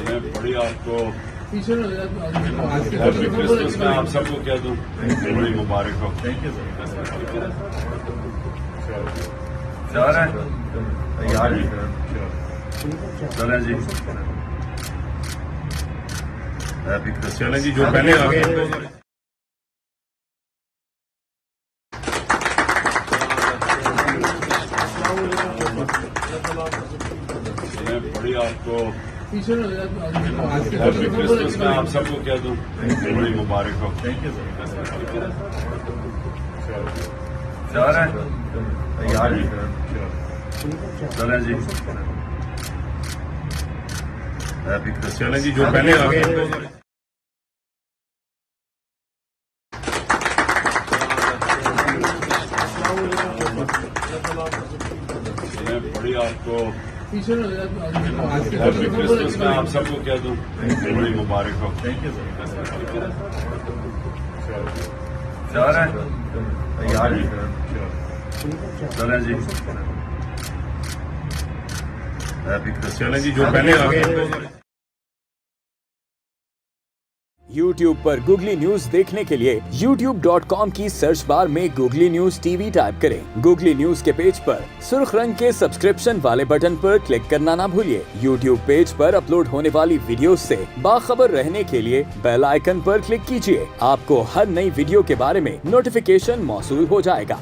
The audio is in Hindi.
मैं बड़ी आपको हैप्पी क्रिसमस में आप सबको कह दूं, बड़ी मुबारक हो। Thank you sir. तैयार है? तैयार जी। चलें जी, हैप्पी क्रिसमस। चलें जी, जो पहले आ गए मैं बड़ी आपको हैप्पी क्रिसमस में आप सबको कह दूं, बड़ी मुबारक हो। Thank you sir. तैयार है? तैयार जी। चलें जी, हैप्पी क्रिसमस। चलें जी, जो पहले आ गए मैं बड़ी आपको हैप्पी क्रिसमस में आप सबको कह दूं, बड़ी मुबारक हो। Thank you sir. तैयार है? तैयार जी। चलें जी, हैप्पी क्रिसमस। चलें जी, जो पहले आ गए YouTube पर गूगली न्यूज देखने के लिए youtube.com की सर्च बार में गूगली न्यूज टीवी टाइप करें। गूगली न्यूज के पेज पर सुर्ख रंग के सब्सक्रिप्शन वाले बटन पर क्लिक करना ना भूलिए। YouTube पेज पर अपलोड होने वाली वीडियो से बाखबर रहने के लिए बेल आइकन पर क्लिक कीजिए। आपको हर नई वीडियो के बारे में नोटिफिकेशन मौसूल हो जाएगा।